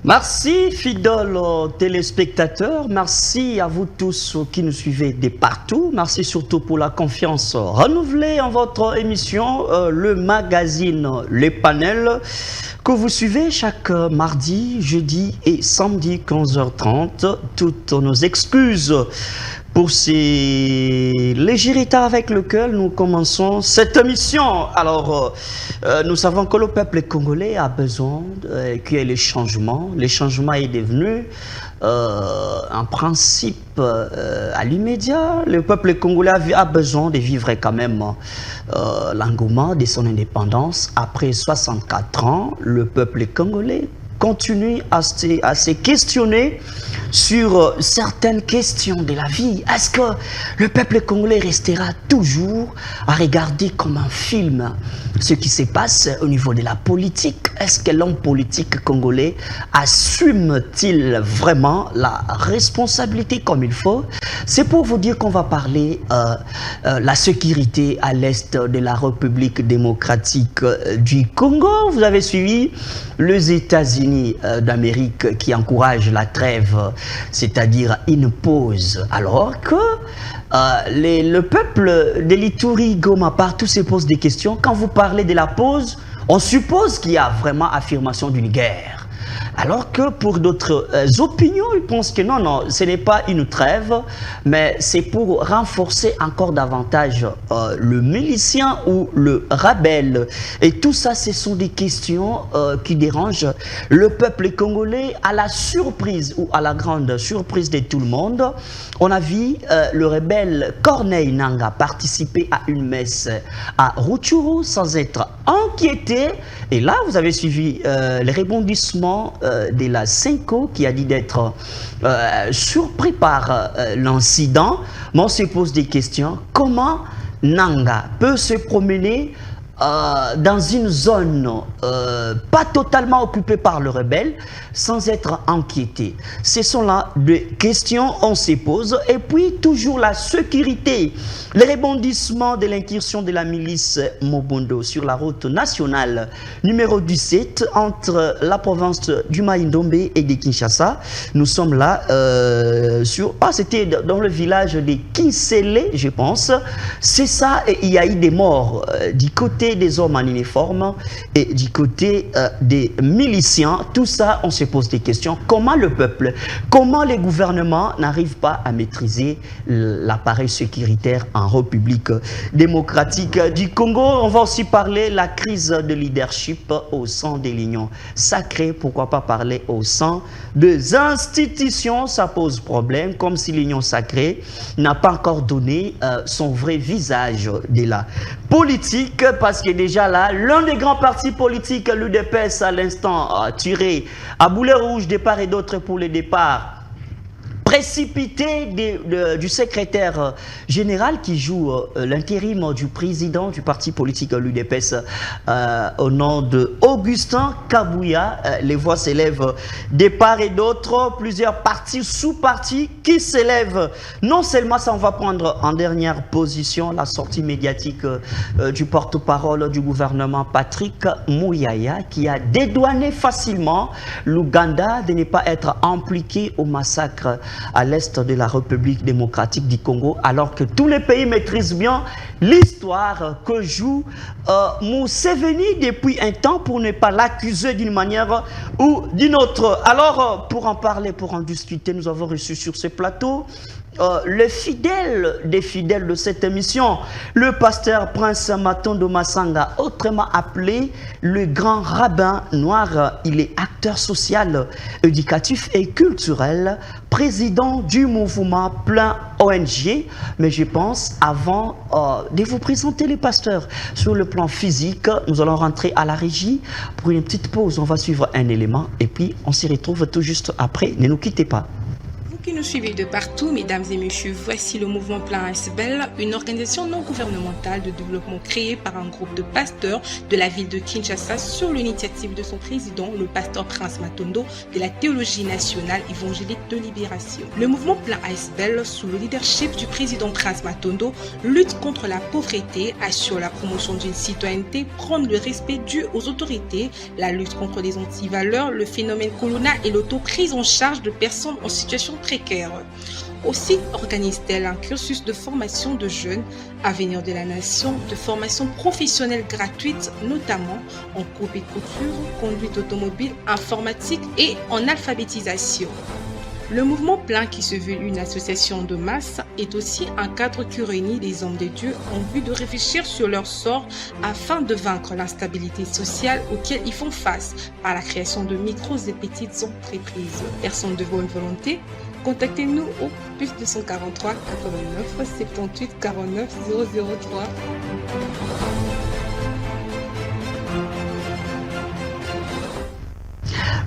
Merci fidèles téléspectateurs, merci à vous tous qui nous suivez de partout, merci surtout pour la confiance renouvelée en votre émission, le magazine Les Panels, que vous suivez chaque mardi, jeudi et samedi 15h30. Toutes nos excuses pour ces légers retards avec lesquels nous commençons cette émission. Alors, nous savons que le peuple congolais a besoin qu'il y ait les changements. Les changements est devenu un principe à l'immédiat. Le peuple congolais a besoin de vivre quand même l'engouement de son indépendance. Après 64 ans, le peuple congolais continue à se questionner sur certaines questions de la vie. Est-ce que le peuple congolais restera toujours à regarder comme un film ce qui se passe au niveau de la politique? Est-ce que l'homme politique congolais assume-t-il vraiment la responsabilité comme il faut? C'est pour vous dire qu'on va parler la sécurité à l'est de la République démocratique du Congo. Vous avez suivi les États-Unis d'Amérique qui encouragent la trêve, c'est-à-dire une pause, alors que le peuple de l'Ituri, Goma, partout se pose des questions. Quand vous parlez de la pause, on suppose qu'il y a vraiment affirmation d'une guerre. Alors que pour d'autres opinions, ils pensent que non, non, ce n'est pas une trêve, mais c'est pour renforcer encore davantage le milicien ou le rebelle. Et tout ça, ce sont des questions qui dérangent le peuple congolais. À la surprise ou à la grande surprise de tout le monde, on a vu le rebelle Corneille Nangaa participer à une messe à Rutshuru sans être inquiété. Et là, vous avez suivi les rebondissements de la Senko qui a dit d'être surpris par l'incident. Mais on se pose des questions. Comment Nangaa peut se promener dans une zone pas totalement occupée par le rebelle sans être inquiété? Ce sont là des questions on se pose. Et puis toujours la sécurité, les rebondissements de l'incursion de la milice Mobondo sur la route nationale numéro 17 entre la province du Mai-Ndombe et de Kinshasa. Nous sommes là c'était dans le village de Kinsele, je pense. C'est ça, et il y a eu des morts du côté des hommes en uniforme et du côté des miliciens. Tout ça, on se pose des questions. Comment le peuple, comment les gouvernements n'arrivent pas à maîtriser l'appareil sécuritaire en République démocratique du Congo? On va aussi parler de la crise de leadership au sein de l'Union sacrée. Pourquoi pas parler au sein des institutions? Ça pose problème, comme si l'Union sacrée n'a pas encore donné son vrai visage de la politique, parce que déjà là, l'un des grands partis politiques, l'UDPS, à l'instant, tiré à boulet rouge de part et d'autre pour le départ précipité du secrétaire général qui joue l'intérim du président du parti politique l'UDPS au nom de Augustin Kabouya. Les voix s'élèvent de part et d'autre, plusieurs partis, sous-partis qui s'élèvent. Non seulement ça, on va prendre en dernière position la sortie médiatique du porte-parole du gouvernement Patrick Muyaya, qui a dédouané facilement l'Ouganda de ne pas être impliqué au massacre à l'est de la République démocratique du Congo, alors que tous les pays maîtrisent bien l'histoire que joue Museveni depuis un temps, pour ne pas l'accuser d'une manière ou d'une autre. Alors, pour en parler, pour en discuter, nous avons reçu sur ce plateau le fidèle des fidèles de cette émission, le pasteur Prince Matondo Massanga, autrement appelé le grand rabbin noir. Il est acteur social, éducatif et culturel, président du mouvement Plein ONG. Mais je pense, avant de vous présenter les pasteurs sur le plan physique, nous allons rentrer à la régie pour une petite pause. On va suivre un élément et puis on s'y retrouve tout juste après. Ne nous quittez pas. qui nous suivez de partout, mesdames et messieurs, voici le mouvement Plan ASBEL, une organisation non gouvernementale de développement créée par un groupe de pasteurs de la ville de Kinshasa sur l'initiative de son président, le pasteur Prince Matondo de la théologie nationale évangélique de libération. Le mouvement Plan ASBEL, sous le leadership du président Prince Matondo, lutte contre la pauvreté, assure la promotion d'une citoyenneté, prône le respect dû aux autorités, la lutte contre les antivaleurs, le phénomène Colonna et l'auto-prise en charge de personnes en situation précaire. Aussi organise-t-elle un cursus de formation de jeunes, Avenir de la Nation, de formation professionnelle gratuite, notamment en coupe et couture, conduite automobile, informatique et en alphabétisation. Le mouvement Plein, qui se veut une association de masse, est aussi un cadre qui réunit les hommes de Dieu en vue de réfléchir sur leur sort afin de vaincre l'instabilité sociale auquel ils font face par la création de micros et petites entreprises. Personne de bonne volonté, contactez-nous au plus 243 89 78 49 003.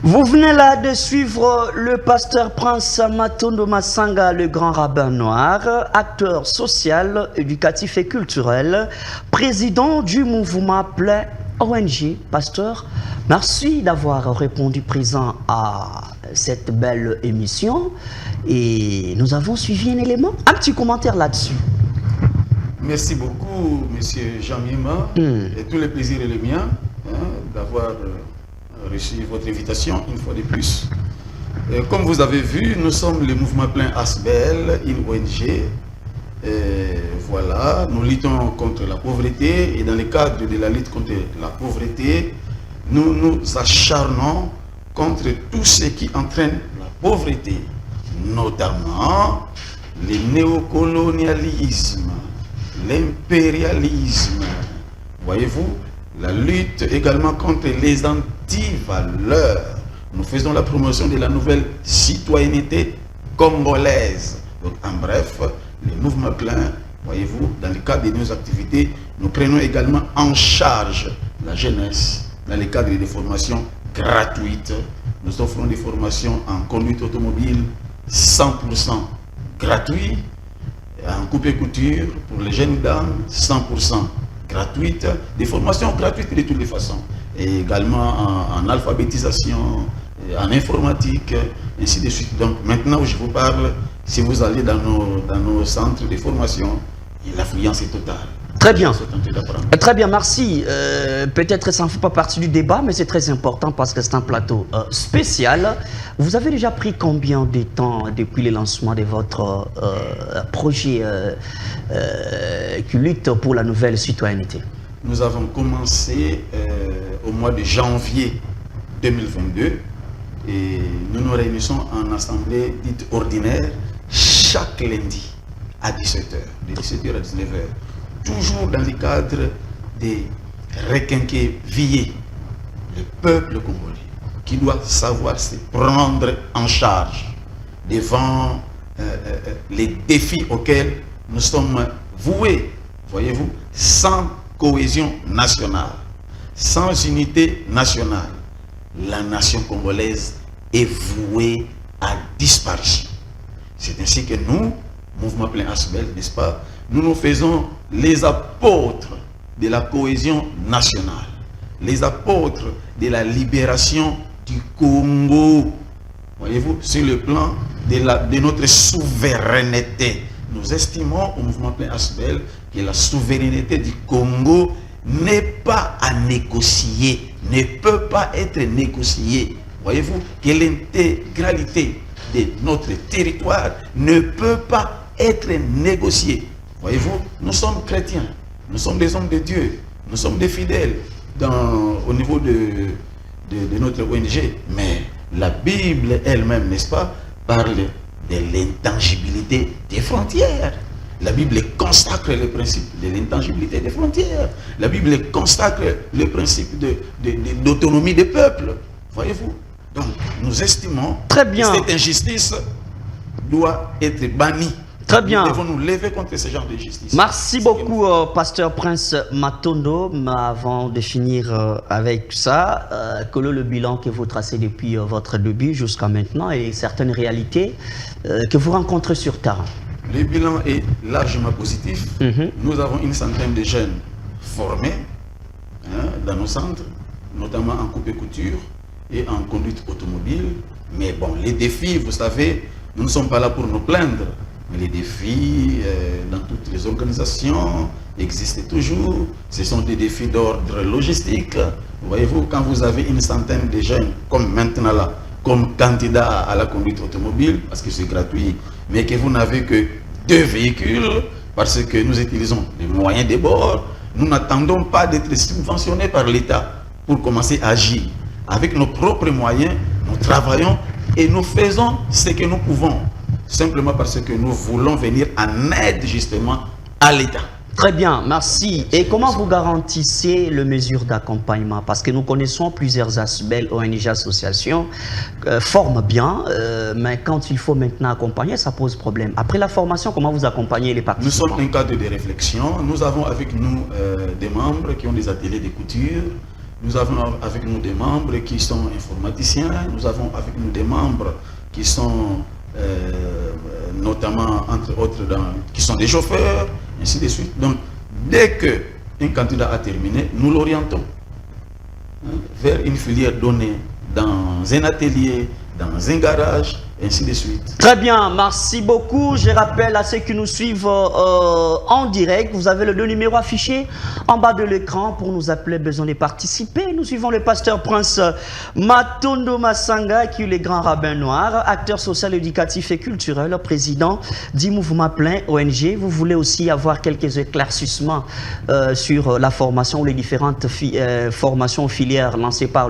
Vous venez là de suivre le pasteur Prince Matondo Massanga, le grand rabbin noir, acteur social, éducatif et culturel, président du mouvement Plein ONG. Pasteur, merci d'avoir répondu présent à cette belle émission et nous avons suivi un élément. Un petit commentaire là-dessus. Merci beaucoup, monsieur Jean Mima, et tout le plaisir est le mien d'avoir reçu votre invitation une fois de plus. Comme vous avez vu, nous sommes le mouvement Plein ASBEL, une ONG. Voilà, nous luttons contre la pauvreté et dans le cadre de la lutte contre la pauvreté, nous nous acharnons contre tout ce qui entraîne la pauvreté, notamment le néocolonialisme, l'impérialisme. Voyez-vous, la lutte également contre les antivaleurs. Nous faisons la promotion de la nouvelle citoyenneté congolaise. Donc, en bref, le mouvement Plein, voyez-vous, dans le cadre de nos activités, nous prenons également en charge la jeunesse dans le cadre des formations gratuites. Nous offrons des formations en conduite automobile 100% gratuit, en coupe et couture pour les jeunes dames 100% gratuite, des formations gratuites de toutes les façons, et également en alphabétisation, en informatique, ainsi de suite. Donc maintenant où je vous parle, si vous allez dans nos centres de formation, l'affluence est totale. Très bien. Très bien, merci. Peut-être ça ne fait pas partie du débat, mais c'est très important parce que c'est un plateau spécial. Vous avez déjà pris combien de temps depuis le lancement de votre projet qui lutte pour la nouvelle citoyenneté? Nous avons commencé au mois de janvier 2022 et nous nous réunissons en assemblée dite ordinaire chaque lundi à 17h, de 17h à 19h. Toujours dans le cadre des requinquéviers, le peuple congolais, qui doit savoir se prendre en charge devant les défis auxquels nous sommes voués. Voyez-vous, sans cohésion nationale, sans unité nationale, la nation congolaise est vouée à disparition. C'est ainsi que nous, mouvement Plein ASBEL, n'est-ce pas, nous faisons les apôtres de la cohésion nationale, les apôtres de la libération du Congo. Voyez-vous, sur le plan de notre souveraineté. Nous estimons au mouvement Plein ASBEL que la souveraineté du Congo n'est pas à négocier, ne peut pas être négociée. Voyez-vous, que l'intégralité de notre territoire ne peut pas être négociée. Voyez-vous, nous sommes chrétiens, nous sommes des hommes de Dieu, nous sommes des fidèles au niveau de notre ONG. Mais la Bible elle-même, n'est-ce pas, parle de l'intangibilité des frontières. La Bible consacre le principe de l'intangibilité des frontières. La Bible consacre le principe d'autonomie des peuples. Voyez-vous. Donc, nous estimons très bien que cette injustice doit être bannie. Très bien. Nous devons nous lever contre ce genre de justice. Merci beaucoup, Pasteur Prince Matondo. Mais avant de finir avec ça, quel est le bilan que vous tracez depuis votre début jusqu'à maintenant et certaines réalités que vous rencontrez sur terrain? Le bilan est largement positif. Nous avons une centaine de jeunes formés dans nos centres, notamment en coupe et couture et en conduite automobile. Mais bon, les défis, vous savez, nous ne sommes pas là pour nous plaindre. Mais les défis dans toutes les organisations existent toujours. Ce sont des défis d'ordre logistique. Voyez-vous, quand vous avez une centaine de jeunes, comme maintenant là, comme candidats à la conduite automobile, parce que c'est gratuit, mais que vous n'avez que 2 véhicules, parce que nous utilisons les moyens de bord, nous n'attendons pas d'être subventionnés par l'État pour commencer à agir. Avec nos propres moyens, nous travaillons et nous faisons ce que nous pouvons, simplement parce que nous voulons venir en aide justement à l'État. Très bien, merci. Et comment vous garantissez les mesures d'accompagnement? Parce que nous connaissons plusieurs aspects, ONG associations forment bien, mais quand il faut maintenant accompagner, ça pose problème. Après la formation, comment vous accompagnez les participants? Nous sommes un cadre de réflexion. Nous avons avec nous des membres qui ont des ateliers de couture. Nous avons avec nous des membres qui sont informaticiens. Nous avons avec nous des membres qui sont notamment, entre autres, qui sont des chauffeurs, ainsi de suite. Donc, dès qu'un candidat a terminé, nous l'orientons vers une filière donnée dans un atelier, dans un garage, ainsi de suite. Très bien, merci beaucoup. Je rappelle à ceux qui nous suivent en direct, vous avez le 2 numéros affichés en bas de l'écran pour nous appeler, besoin de participer. Nous suivons le pasteur Prince Matondo Masanga, qui est le grand rabbin noir, acteur social, éducatif et culturel, président du mouvement plein ONG. Vous voulez aussi avoir quelques éclaircissements sur la formation ou les différentes formations filières lancées par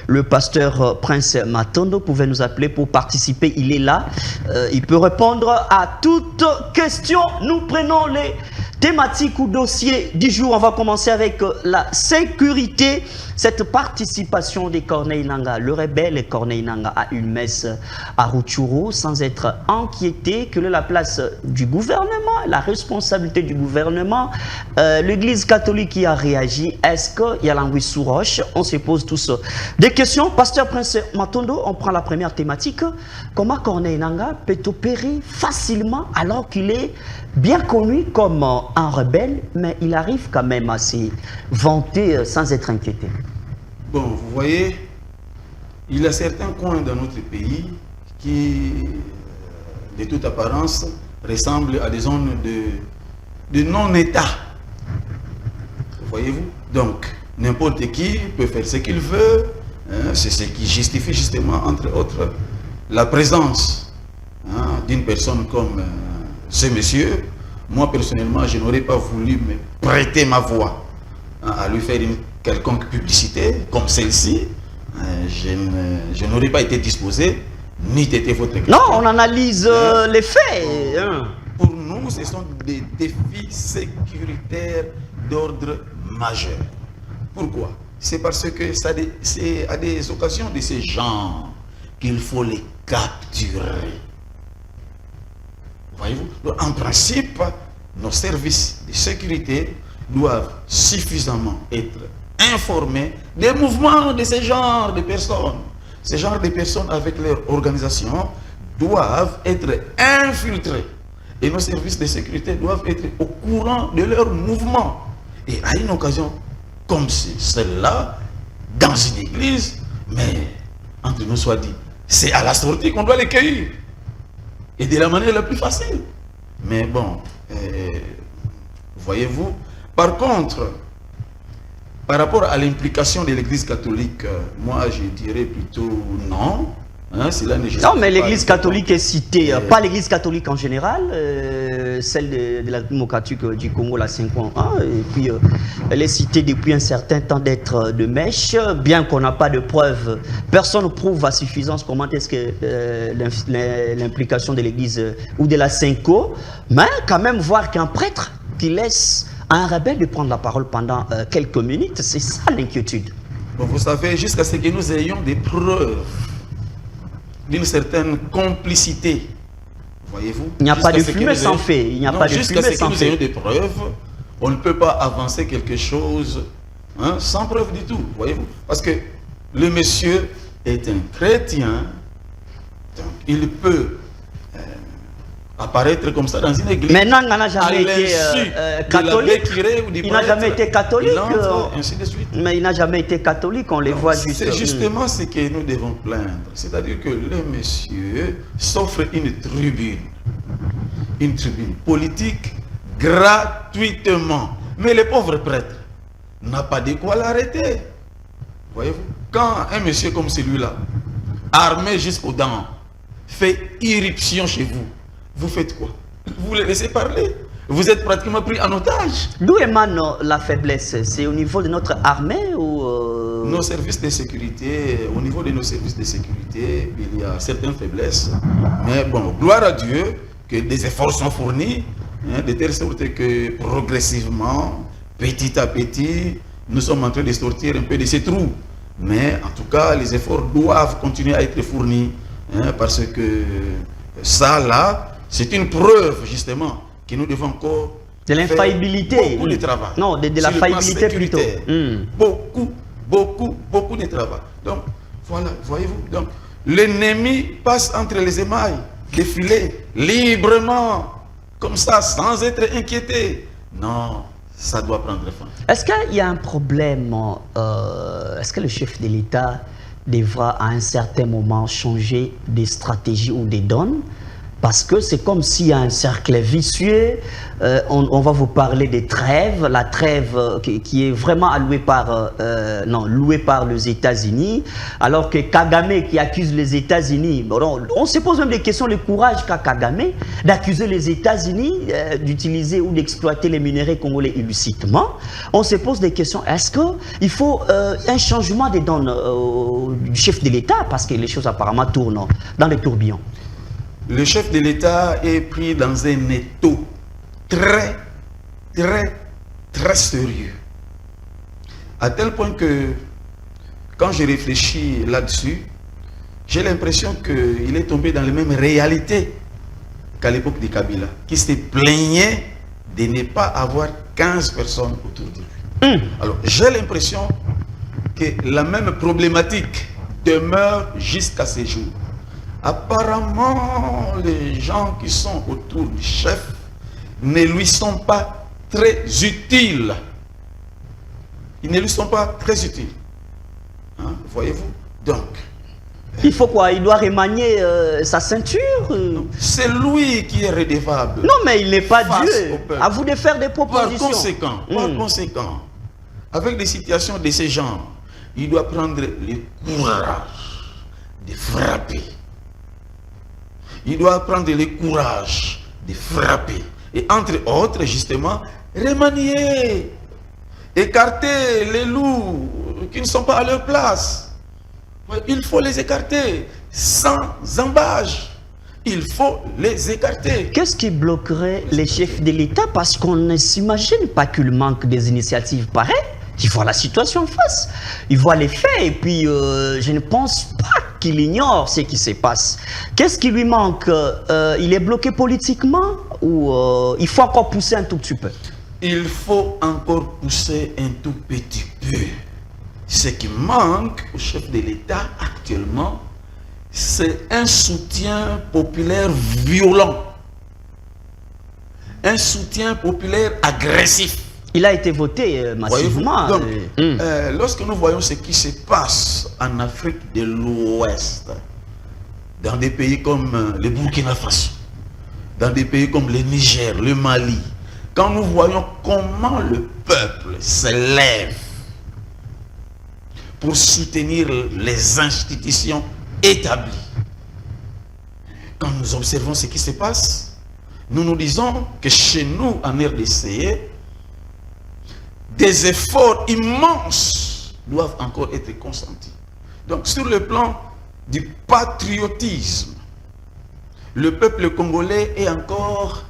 le pasteur Prince Matondo. Vous pouvez nous appeler pour participer. Il est là, il peut répondre à toutes questions. Nous prenons les thématiques ou dossiers du jour. On va commencer avec la sécurité. Cette participation des Corneille Nangaa, le rebelle Corneille Nangaa, à une messe à Rutshuru sans être inquiété. Quelle est la place du gouvernement, la responsabilité du gouvernement? L'église catholique qui a réagi, est-ce qu'il y a l'anguille sous roche? On se pose tous des questions. Pasteur Prince Matondo, on prend la première thématique. Comment Corneille Nangaa peut opérer facilement alors qu'il est bien connu comme un rebelle, mais il arrive quand même à se vanter sans être inquiété? Bon, vous voyez, il y a certains coins dans notre pays qui, de toute apparence, ressemblent à des zones de non-État. Voyez-vous? Donc, n'importe qui peut faire ce qu'il veut. Hein, c'est ce qui justifie justement, entre autres, la présence d'une personne comme ce monsieur. Moi, personnellement, je n'aurais pas voulu me prêter ma voix à lui faire une quelconque publicité comme celle-ci. Je n'aurais pas été disposé, ni été votre question. Non, on analyse les faits. Pour nous, ce sont des défis sécuritaires d'ordre majeur. Pourquoi? C'est parce que c'est à des occasions de ce genre qu'il faut les capturer. Voyez-vous? En principe, nos services de sécurité doivent suffisamment être informés des mouvements de ce genre de personnes. Ce genre de personnes avec leur organisation doivent être infiltrés. Et nos services de sécurité doivent être au courant de leurs mouvements. Et à une occasion comme celle-là, dans une église, mais entre nous soit dit, c'est à la sortie qu'on doit les cueillir. Et de la manière la plus facile. Mais bon, voyez-vous, par contre, par rapport à l'implication de l'Église catholique, moi je dirais plutôt non. Hein, non, mais l'Église catholique est citée, pas l'Église catholique en général, celle de la démocratique du Congo, la 5.1, et puis elle est citée depuis un certain temps d'être de mèche, bien qu'on n'a pas de preuves. Personne ne prouve à suffisance comment est-ce que l'implication de l'Église ou de la 5.0, mais quand même voir qu'un prêtre qui laisse un rebelle de prendre la parole pendant quelques minutes, c'est ça l'inquiétude. Bon, vous savez, jusqu'à ce que nous ayons des preuves d'une certaine complicité, Voyez-vous? Il n'y a pas de fumée sans feu. Il n'y a pas de jusqu'à fumée ce que sans nous feu. ayons des preuves, on ne peut pas avancer quelque chose sans preuve du tout. Voyez-vous? Parce que le monsieur est un chrétien, donc il peut apparaître comme ça dans une église. Maintenant, il n'a jamais été catholique. Il n'a jamais été catholique. Ainsi de suite. Mais il n'a jamais été catholique, on les voit juste. C'est justement ce que nous devons plaindre. C'est-à-dire que le monsieur s'offre une tribune politique gratuitement. Mais le pauvre prêtre n'a pas de quoi l'arrêter. Voyez-vous? Quand un monsieur comme celui-là, armé jusqu'aux dents, fait irruption chez vous, vous faites quoi? Vous le laissez parler? Vous êtes pratiquement pris en otage. D'où émane la faiblesse? C'est au niveau de notre armée ou Nos services de sécurité, au niveau de nos services de sécurité, il y a certaines faiblesses. Mais bon, gloire à Dieu que des efforts sont fournis, de telle sorte que progressivement, petit à petit, nous sommes en train de sortir un peu de ces trous. Mais en tout cas, les efforts doivent continuer à être fournis, parce que ça, là, c'est une preuve, justement, que nous devons encore de l'infaillibilité. Beaucoup de travail. Non, de la faillibilité plutôt. Beaucoup de travail. Donc, voilà, voyez-vous. Donc, l'ennemi passe entre les émailles, défiler librement, comme ça, sans être inquiété. Non, ça doit prendre fin. Est-ce qu'il y a un problème? Est-ce que le chef de l'État devra à un certain moment changer des stratégies ou des donnes? Parce que c'est comme s'il y a un cercle vicieux. On va vous parler des trêves, la trêve qui est vraiment louée par les États-Unis, alors que Kagame qui accuse les États-Unis, on se pose même des questions, le courage qu'a Kagame d'accuser les États-Unis d'utiliser ou d'exploiter les minerais congolais illicitement. On se pose des questions, est-ce qu'il faut un changement des donnes du chef de l'État, parce que les choses apparemment tournent dans les tourbillons? Le chef de l'État est pris dans un étau très sérieux. À tel point que, quand je réfléchis là-dessus, j'ai l'impression qu'il est tombé dans les mêmes réalités qu'à l'époque de Kabila, qui se plaignait de ne pas avoir 15 personnes autour de lui. Alors, j'ai l'impression que la même problématique demeure jusqu'à ces jours. Apparemment, les gens qui sont autour du chef ne lui sont pas très utiles. Ils ne lui sont pas très utiles. Voyez-vous? Donc, il faut quoi? Il doit remanier sa ceinture? C'est lui qui est redevable. Non, mais il n'est pas Dieu. À vous de faire des propositions. Par conséquent, avec des situations de ce genre, il doit prendre le courage de frapper. Il doit prendre le courage de frapper. Et entre autres, justement, remanier, écarter les loups qui ne sont pas à leur place. Il faut les écarter sans embâche. Il faut les écarter. Qu'est-ce qui bloquerait les chefs de l'État? Parce qu'on ne s'imagine pas qu'il manque des initiatives pareilles. Ils voient la situation en face, ils voient les faits, et puis je ne pense pas qu'il ignore ce qui se passe. Qu'est-ce qui lui manque? Il est bloqué politiquement ou il faut encore pousser un tout petit peu? Il faut encore pousser un tout petit peu. Ce qui manque au chef de l'État actuellement, c'est un soutien populaire violent, un soutien populaire agressif. Il a été voté massivement. Donc, lorsque nous voyons ce qui se passe en Afrique de l'Ouest, dans des pays comme le Burkina Faso, dans des pays comme le Niger, le Mali, quand nous voyons comment le peuple s'élève pour soutenir les institutions établies, quand nous observons ce qui se passe, nous nous disons que chez nous, en RDC, des efforts immenses doivent encore être consentis. Donc, sur le plan du patriotisme, le peuple congolais est encore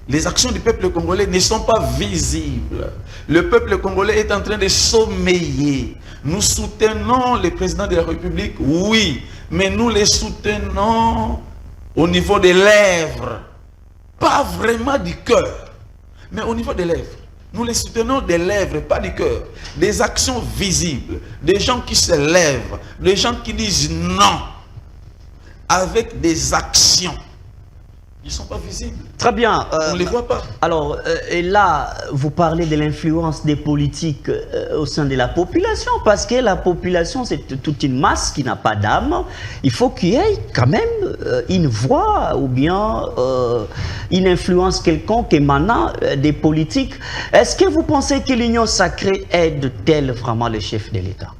les actions du peuple congolais ne sont pas visibles. Le peuple congolais est en train de sommeiller. Nous soutenons le président de la République, oui, mais nous les soutenons au niveau des lèvres. Pas vraiment du cœur, mais au niveau des lèvres. Nous les soutenons des lèvres, pas du cœur. Des actions visibles, des gens qui se lèvent, des gens qui disent non, avec des actions. Ils ne sont pas visibles. Très bien. On ne les voit pas. Alors, et là, vous parlez de l'influence des politiques au sein de la population, parce que la population, c'est toute une masse qui n'a pas d'âme. Il faut qu'il y ait quand même une voix ou bien une influence quelconque émanant des politiques. Est-ce que vous pensez que l'Union sacrée aide-t-elle vraiment le chef de l'État?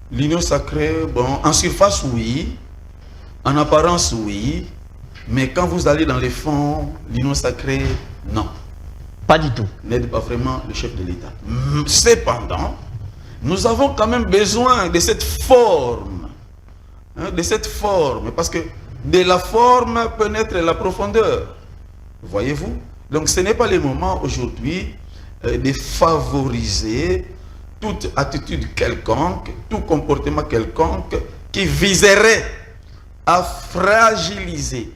L'Union sacrée, bon, en surface, oui. En apparence, oui. Mais quand vous allez dans les fonds, l'Union sacrée, non. Pas du tout. N'aide pas vraiment le chef de l'État. Cependant, nous avons quand même besoin de cette forme. Hein, de cette forme. Parce que de la forme peut naître la profondeur. Voyez-vous? Donc ce n'est pas le moment aujourd'hui de favoriser toute attitude quelconque, tout comportement quelconque qui viserait à fragiliser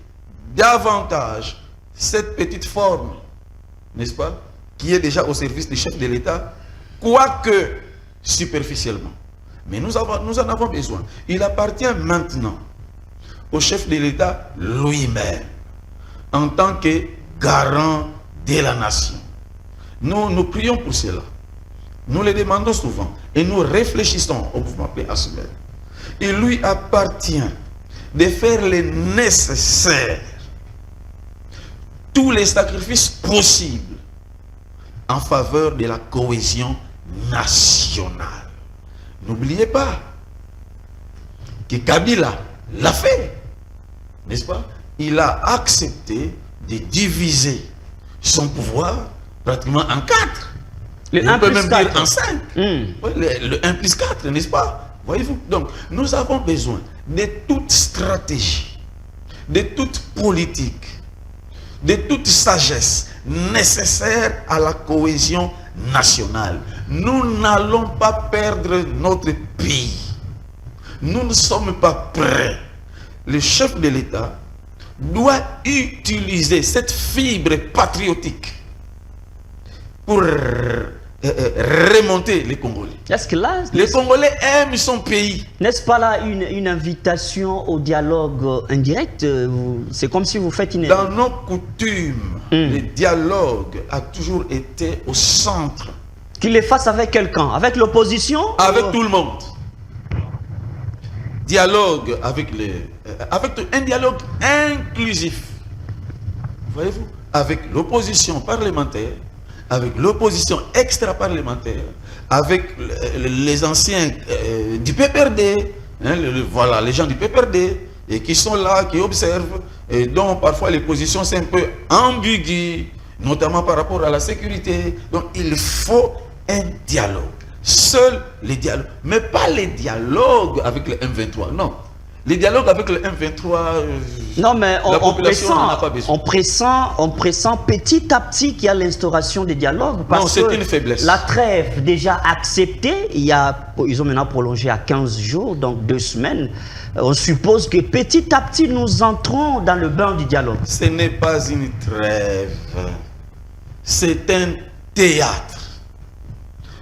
davantage cette petite forme, n'est-ce pas, qui est déjà au service du chef de l'État, quoique superficiellement. Mais nous en avons besoin. Il appartient maintenant au chef de l'État lui-même, en tant que garant de la nation. Nous prions pour cela. Nous le demandons souvent et nous réfléchissons au mouvement Paix Asbel. Il lui appartient de faire le nécessaire, tous les sacrifices possibles en faveur de la cohésion nationale. N'oubliez pas que Kabila l'a fait, n'est-ce pas? Il a accepté de diviser son pouvoir pratiquement en 4. On peut même dire en 5. Le 1 plus 4, n'est-ce pas? Voyez-vous? Donc, nous avons besoin de toute stratégie, de toute politique, de toute sagesse nécessaire à la cohésion nationale. Nous n'allons pas perdre notre pays. Nous ne sommes pas prêts. Le chef de l'État doit utiliser cette fibre patriotique pour remonter les Congolais. Est-ce que là, les Congolais aiment son pays. N'est-ce pas là une invitation au dialogue indirect? C'est comme si vous faites une... Dans nos coutumes, le dialogue a toujours été au centre. Qu'il les fasse avec quelqu'un? Avec l'opposition? Avec tout le monde. Dialogue avec un dialogue inclusif. Voyez-vous? Avec l'opposition parlementaire, avec l'opposition extra-parlementaire, avec les anciens du PPRD, hein, voilà, les gens du PPRD, et qui sont là, qui observent, et dont parfois les positions sont un peu ambiguës, notamment par rapport à la sécurité. Donc il faut un dialogue. Seul les dialogues, mais pas les dialogues avec le M23, non. Les dialogues avec le M23, non, mais on pressent petit à petit qu'il y a l'instauration des dialogues. Parce non, c'est une faiblesse. La trêve déjà acceptée, ils ont maintenant prolongé à 15 jours, donc 2 semaines. On suppose que petit à petit, nous entrons dans le bain du dialogue. Ce n'est pas une trêve. C'est un théâtre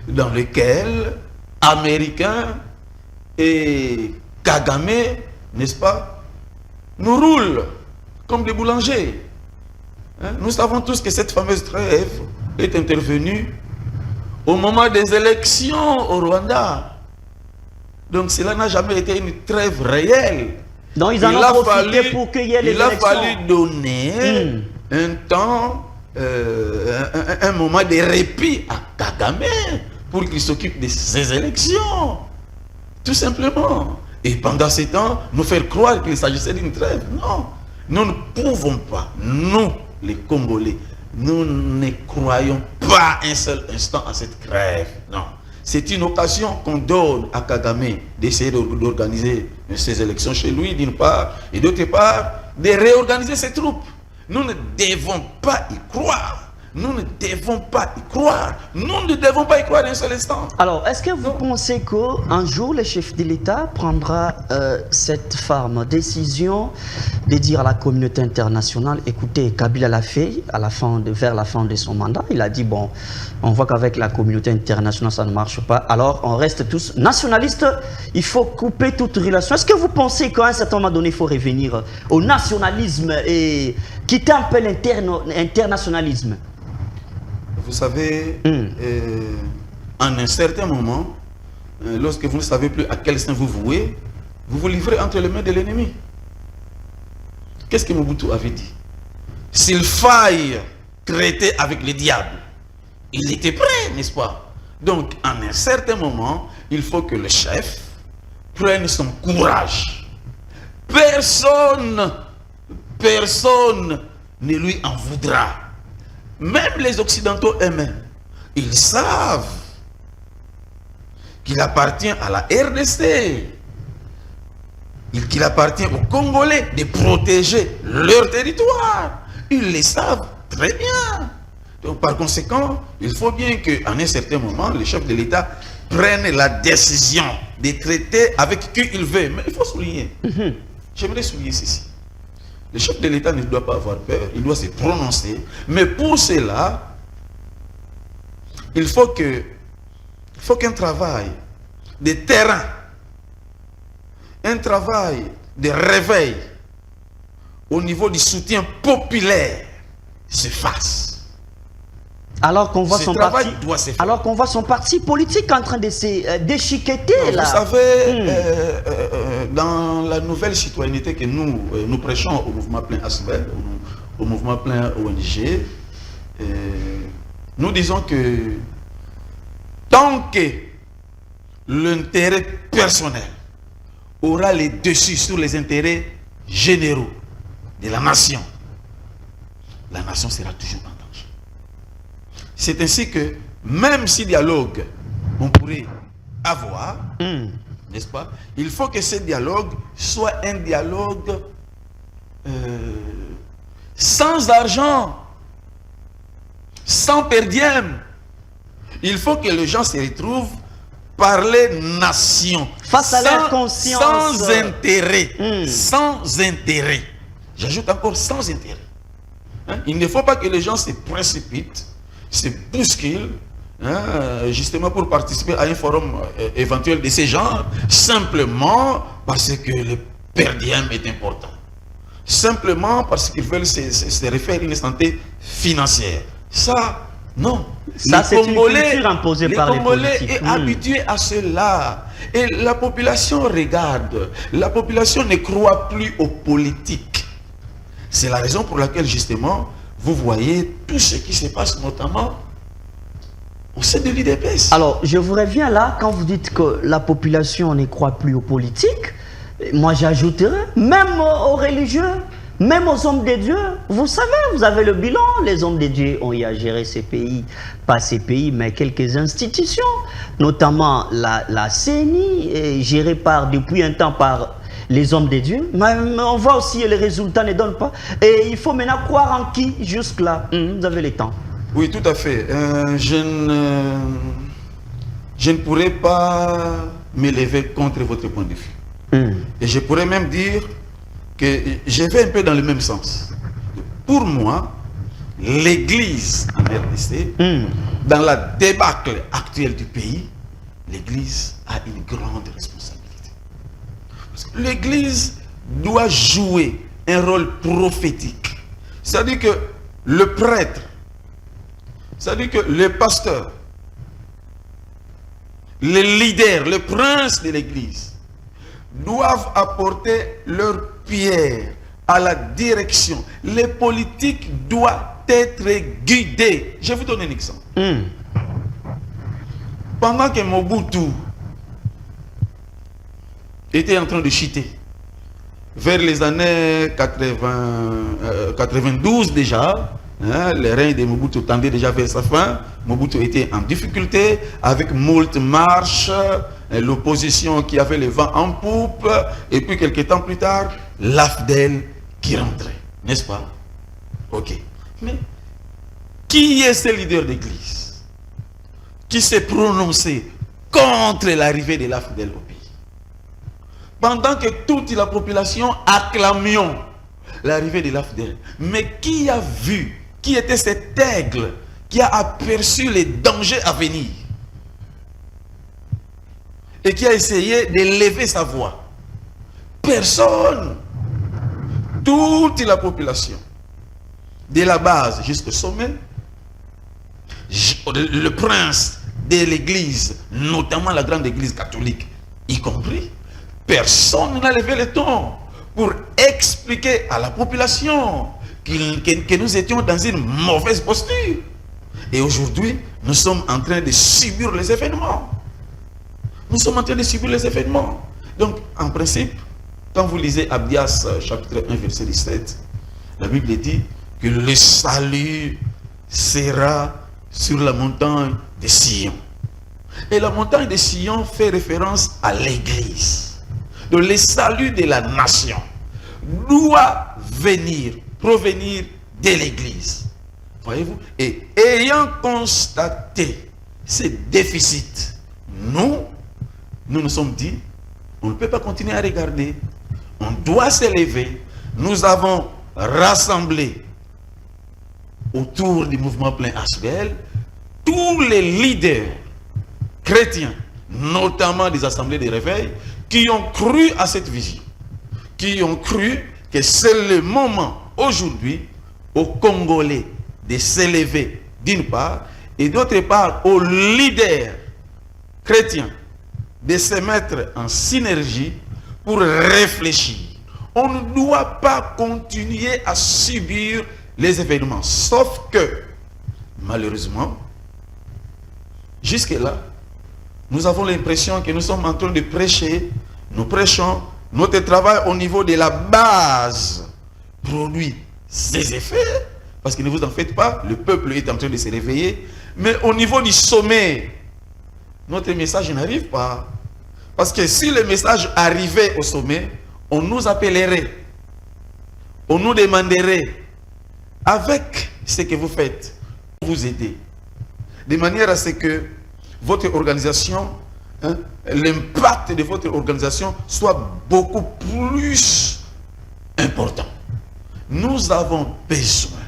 dans lequel Américains et Kagame, n'est-ce pas, nous roulent comme des boulangers. Hein? Nous savons tous que cette fameuse trêve est intervenue au moment des élections au Rwanda. Donc cela n'a jamais été une trêve réelle. Donc ils en ont profité pour qu'il y ait les élections. Il a fallu donner un temps, un moment de répit à Kagame pour qu'il s'occupe de ces élections. Tout simplement. Et pendant ce temps, nous faire croire qu'il s'agissait d'une trêve. Non. Nous ne pouvons pas, nous, les Congolais, nous ne croyons pas un seul instant à cette trêve. Non. C'est une occasion qu'on donne à Kagame d'essayer d'organiser ces élections chez lui, d'une part, et d'autre part, de réorganiser ses troupes. Nous ne devons pas y croire. Nous ne devons pas y croire. Nous ne devons pas y croire un seul instant. Alors, est-ce que vous pensez qu'un jour, le chef de l'État prendra cette ferme décision de dire à la communauté internationale, écoutez, Kabila l'a fait vers la fin de son mandat. Il a dit, bon, on voit qu'avec la communauté internationale, ça ne marche pas. Alors, on reste tous nationalistes. Il faut couper toute relation. Est-ce que vous pensez qu'à un certain moment donné, il faut revenir au nationalisme et quitter un peu l'internationalisme? Vous savez, en un certain moment, lorsque vous ne savez plus à quel sein vous vouez, vous vous livrez entre les mains de l'ennemi. Qu'est-ce que Mobutu avait dit? S'il faille traiter avec le diable, il était prêt, n'est-ce pas? Donc, en un certain moment, il faut que le chef prenne son courage. Personne ne lui en voudra. Même les Occidentaux eux-mêmes, ils savent qu'il appartient à la RDC, qu'il appartient aux Congolais de protéger leur territoire. Ils le savent très bien. Donc par conséquent, il faut bien qu'en un certain moment, le chef de l'État prenne la décision de traiter avec qui il veut. Mais il faut souligner, j'aimerais souligner ceci. Le chef de l'État ne doit pas avoir peur, il doit se prononcer. Mais pour cela, il faut qu'un travail de terrain, un travail de réveil au niveau du soutien populaire se fasse. Alors qu'on voit son parti politique en train de se déchiqueter là. Vous savez, dans la nouvelle citoyenneté que nous prêchons au mouvement plein ASBEL, au mouvement plein ONG, nous disons que tant que l'intérêt personnel aura les dessus sur les intérêts généraux de la nation sera toujours en danger. C'est ainsi que, même si dialogue on pourrait avoir, n'est-ce pas, il faut que ce dialogue soit un dialogue sans argent, sans per diem. Il faut que les gens se retrouvent parler nation face à leur conscience, sans intérêt, sans intérêt. J'ajoute encore sans intérêt. Hein? Il ne faut pas que les gens se précipitent, se bousculent, justement pour participer à un forum éventuel de ces genres, simplement parce que le per diem est important, simplement parce qu'ils veulent se refaire une santé financière. Ça, non. Ça, c'est une culture imposée par les politiques. Le Congolais est habitué à cela. Et la population regarde. La population ne croit plus aux politiques. C'est la raison pour laquelle, justement, vous voyez tout ce qui se passe, notamment au sein de l'UDPS. Alors, je vous reviens là, quand vous dites que la population ne croit plus aux politiques, moi j'ajouterais, même aux religieux, même aux hommes de Dieu. Vous savez, vous avez le bilan. Les hommes de Dieu ont eu à gérer ces pays, pas ces pays, mais quelques institutions, notamment la CENI, gérée depuis un temps par les hommes de Dieu. Mais on voit aussi que les résultats ne donnent pas. Et il faut maintenant croire en qui jusque-là. Vous avez le temps. Oui, tout à fait. Je ne pourrais pas m'élever contre votre point de vue. Et je pourrais même dire que je vais un peu dans le même sens. Pour moi, l'Église en RDC, dans la débâcle actuelle du pays, l'Église a une grande responsabilité. Parce que l'Église doit jouer un rôle prophétique. C'est-à-dire que le prêtre, c'est-à-dire que le pasteur, les leaders, le prince de l'Église, doivent apporter leur pierre à la direction. Les politiques doivent être guidées. Je vais vous donner un exemple. Pendant que Mobutu était en train de chuter, vers les années 92 déjà, le règne de Mobutu tendait déjà vers sa fin. Mobutu était en difficulté avec moult marches, l'opposition qui avait le vent en poupe, et puis quelques temps plus tard, l'AFDEL qui rentrait, n'est-ce pas? Ok. Mais Qui est ce leader d'église qui s'est prononcé contre l'arrivée de l'AFDEL au pays? Pendant que toute la population acclamions l'arrivée de l'AFDEL. Mais qui a vu, qui était cet aigle qui a aperçu les dangers à venir et qui a essayé d'élever sa voix? Personne. Toute la population, de la base jusqu'au sommet, le prince de l'église, notamment la grande église catholique, y compris, personne n'a levé le ton pour expliquer à la population que nous étions dans une mauvaise posture. Et aujourd'hui, nous sommes en train de subir les événements. Nous sommes en train de subir les événements. Donc, en principe, quand vous lisez Abdias chapitre 1 verset 17, la Bible dit que le salut sera sur la montagne de Sion. Et la montagne de Sion fait référence à l'église. Donc le salut de la nation doit provenir de l'église. Voyez-vous? Et ayant constaté ces déficits, nous nous sommes dit, on ne peut pas continuer à regarder. On doit s'élever. Nous avons rassemblé autour du mouvement plein ASBL tous les leaders chrétiens, notamment des assemblées de réveil, qui ont cru à cette vision, qui ont cru que c'est le moment aujourd'hui aux Congolais de s'élever d'une part, et d'autre part aux leaders chrétiens de se mettre en synergie pour réfléchir. On ne doit pas continuer à subir les événements. Sauf que, malheureusement, jusque-là, nous avons l'impression que nous sommes en train de prêcher. Nous prêchons. Notre travail au niveau de la base produit ses effets. Parce que ne vous en faites pas, le peuple est en train de se réveiller. Mais au niveau du sommet, notre message n'arrive pas. Parce que si le message arrivait au sommet, on nous appellerait, on nous demanderait, avec ce que vous faites, vous aider. De manière à ce que votre organisation, l'impact de votre organisation soit beaucoup plus important. Nous avons besoin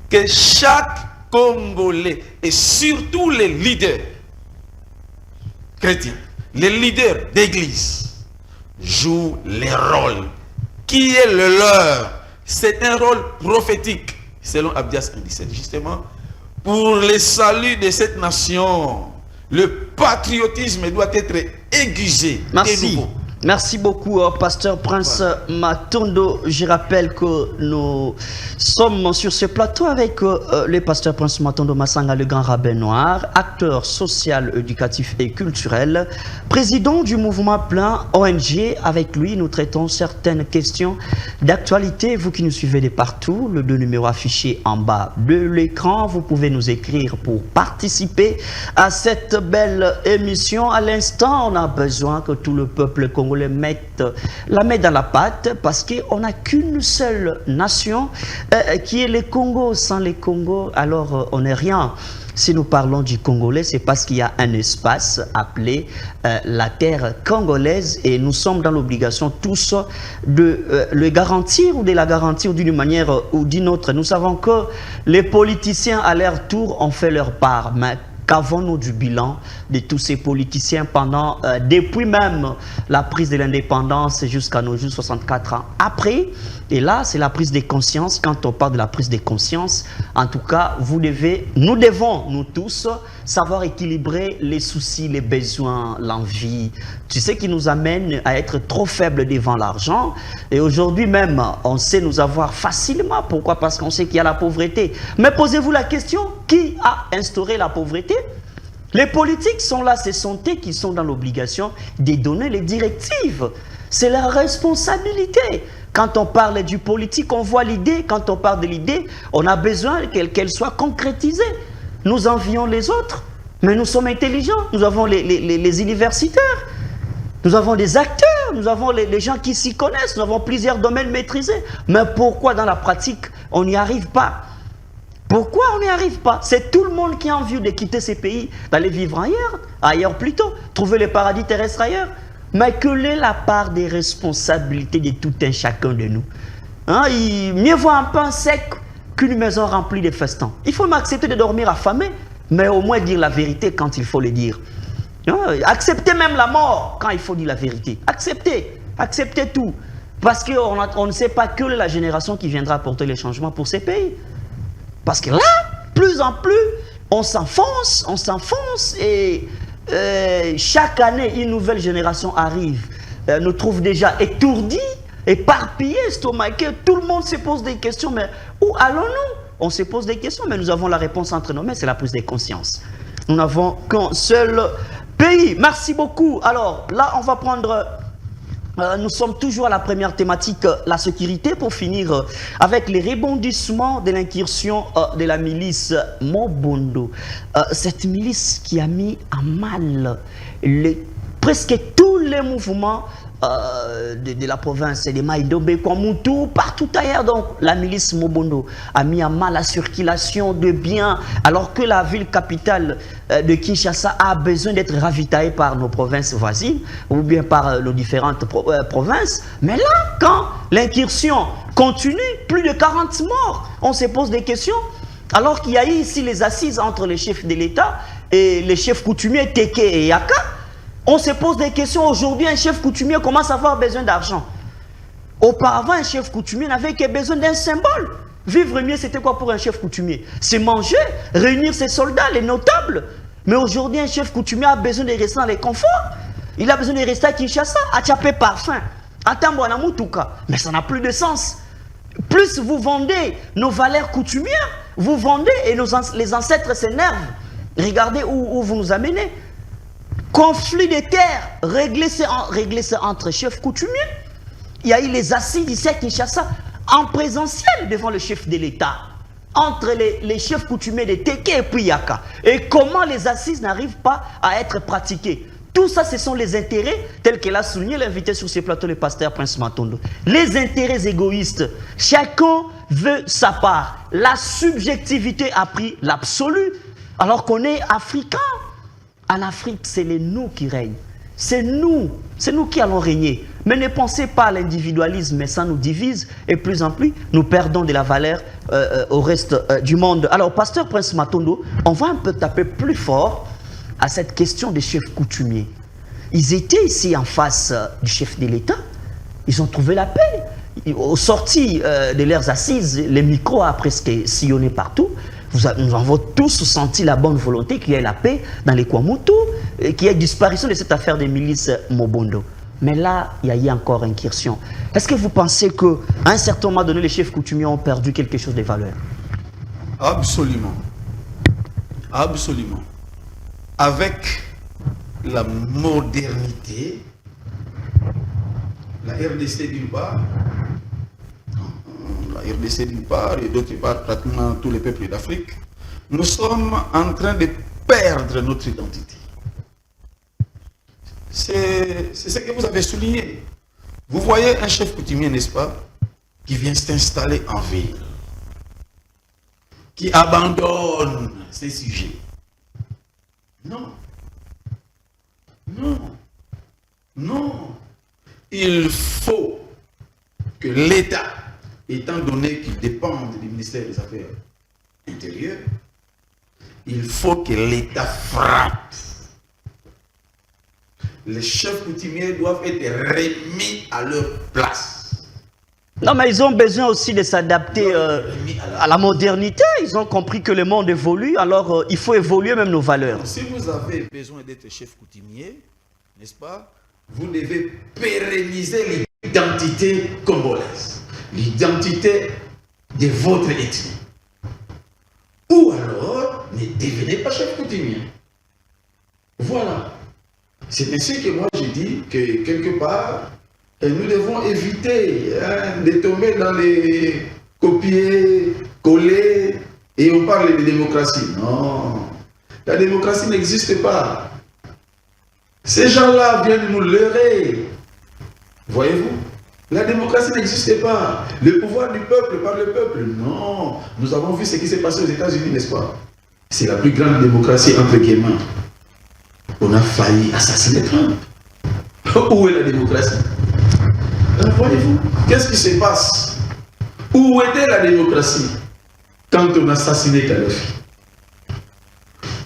que chaque Congolais et surtout les leaders chrétiens, les leaders d'église jouent les rôles qui est le leur. C'est un rôle prophétique, selon Abdias 1,17, justement, pour le salut de cette nation. Le patriotisme doit être aiguisé. Merci. Merci beaucoup, Pasteur Prince Matondo. Je rappelle que nous sommes sur ce plateau avec le Pasteur Prince Matondo Massanga, le grand rabbin noir, acteur social, éducatif et culturel, président du mouvement plein ONG. Avec lui, nous traitons certaines questions d'actualité. Vous qui nous suivez de partout, le 2 numéros affichés en bas de l'écran, vous pouvez nous écrire pour participer à cette belle émission. À l'instant, on a besoin que tout le peuple congolais mette la main dans la pâte, parce qu'on n'a qu'une seule nation qui est le Congo. Sans les Congo, alors on n'est rien. Si nous parlons du Congolais, c'est parce qu'il y a un espace appelé la terre congolaise, et nous sommes dans l'obligation tous de le garantir, ou de la garantir d'une manière ou d'une autre. Nous savons que les politiciens à leur tour ont fait leur part, mais qu'avons-nous du bilan de tous ces politiciens pendant, depuis même la prise de l'indépendance jusqu'à nos jours, 64 ans après? Et là, c'est la prise de conscience. Quand on parle de la prise de conscience, en tout cas, nous devons, nous tous, savoir équilibrer les soucis, les besoins, l'envie. Tu sais, qui nous amène à être trop faibles devant l'argent. Et aujourd'hui même, on sait nous avoir facilement. Pourquoi? Parce qu'on sait qu'il y a la pauvreté. Mais posez-vous la question, qui a instauré la pauvreté? Les politiques sont là, ce sont eux qui sont dans l'obligation de donner les directives. C'est leur responsabilité. Quand on parle du politique, on voit l'idée. Quand on parle de l'idée, on a besoin qu'elle soit concrétisée. Nous envions les autres, mais nous sommes intelligents. Nous avons les universitaires. Nous avons des acteurs nous avons les gens qui s'y connaissent, nous avons plusieurs domaines maîtrisés. Mais pourquoi dans la pratique, on n'y arrive pas? Pourquoi on n'y arrive pas? C'est tout le monde qui a envie de quitter ces pays, d'aller vivre ailleurs plutôt, trouver le paradis terrestre ailleurs. Mais quelle est la part des responsabilités de tout un chacun de nous? Hein, mieux vaut un pain sec qu'une maison remplie de festons. Il faut m'accepter de dormir affamé, mais au moins dire la vérité quand il faut le dire. Hein, accepter même la mort quand il faut dire la vérité. Accepter tout. Parce qu'on ne sait pas que la génération qui viendra apporter les changements pour ces pays. Parce que là, plus en plus, on s'enfonce et chaque année, une nouvelle génération arrive, nous trouve déjà étourdis, éparpillés, estomaqués. Tout le monde se pose des questions, mais où allons-nous? On se pose des questions, mais nous avons la réponse entre nos mains, c'est la prise de conscience. Nous n'avons qu'un seul pays. Merci beaucoup. Alors, là, on va prendre... nous sommes toujours à la première thématique, la sécurité, pour finir avec les rebondissements de l'incursion de la milice Mobondo. Cette milice qui a mis à mal presque tous les mouvements de la province de Maïdombe, Kwamoutou, partout ailleurs. Donc la milice Mobondo a mis à mal la circulation de biens, alors que la ville capitale de Kinshasa a besoin d'être ravitaillée par nos provinces voisines ou bien par nos différentes provinces. Mais là, quand l'incursion continue, plus de 40 morts, on se pose des questions, alors qu'il y a eu ici les assises entre les chefs de l'État et les chefs coutumiers Teke et Yaka. On se pose des questions. Aujourd'hui, un chef coutumier commence à avoir besoin d'argent. Auparavant, un chef coutumier n'avait que besoin d'un symbole. Vivre mieux, c'était quoi pour un chef coutumier? C'est manger, réunir ses soldats, les notables. Mais aujourd'hui, un chef coutumier a besoin de rester dans les conforts. Il a besoin de rester à Kinshasa, à Tchapé parfum, à Tambouanamoutuka. Mais ça n'a plus de sens. Plus vous vendez nos valeurs coutumières, vous vendez et les ancêtres s'énervent. Regardez où vous nous amenez. Conflit de terres, régler ça entre chefs coutumiers. Il y a eu les assises ici à Kinshasa en présentiel devant le chef de l'État, entre les chefs coutumiers de Teke et puis Yaka. Et comment les assises n'arrivent pas à être pratiquées? Tout ça, ce sont les intérêts, tels que l'a souligné l'invité sur ce plateau, le pasteur Prince Matondo. Les intérêts égoïstes. Chacun veut sa part. La subjectivité a pris l'absolu, alors qu'on est africain. En Afrique, c'est les nous qui règnent. C'est nous qui allons régner. Mais ne pensez pas à l'individualisme, mais ça nous divise. Et plus en plus, nous perdons de la valeur au reste du monde. Alors, pasteur Prince Matondo, on va un peu taper plus fort à cette question des chefs coutumiers. Ils étaient ici en face du chef de l'État. Ils ont trouvé la paix. Au sorti de leurs assises, les micros ont presque sillonné partout. Nous avons tous senti la bonne volonté qu'il y ait la paix dans les Kwamoutou, qu'il y ait disparition de cette affaire des milices Mobondo. Mais là, il y a eu encore incursion. Est-ce que vous pensez qu'à un certain moment donné, les chefs coutumiers ont perdu quelque chose de valeur? Absolument. Absolument. Avec la modernité, la RDC d'une part, la RDC d'une part et d'autre part pratiquement tous les peuples d'Afrique, nous sommes en train de perdre notre identité. C'est ce que vous avez souligné. Vous voyez un chef coutumier, n'est-ce pas, qui vient s'installer en ville, qui abandonne ses sujets. Non. Non. Non. Il faut que l'État, étant donné qu'il dépend du ministère des Affaires intérieures, il faut que l'État frappe. Les chefs coutumiers doivent être remis à leur place. Non, mais ils ont besoin aussi de s'adapter à la modernité. Ils ont compris que le monde évolue, alors il faut évoluer même nos valeurs. Si vous avez besoin d'être chef coutumier, n'est-ce pas, vous devez pérenniser l'identité congolaise, l'identité de votre ethnie. Ou alors, ne devenez pas chef coutumier. Voilà. C'est ainsi que moi je dis que quelque part, nous devons éviter de tomber dans les copier, coller, et on parle de démocratie. Non, la démocratie n'existe pas. Ces gens-là viennent nous leurrer. Voyez-vous? La démocratie n'existait pas. Le pouvoir du peuple par le peuple. Non. Nous avons vu ce qui s'est passé aux États-Unis, n'est-ce pas? C'est la plus grande démocratie entre guillemets. On a failli assassiner Trump. Où est la démocratie? Voyez-vous? Qu'est-ce qui se passe? Où était la démocratie quand on a assassiné Kadhafi?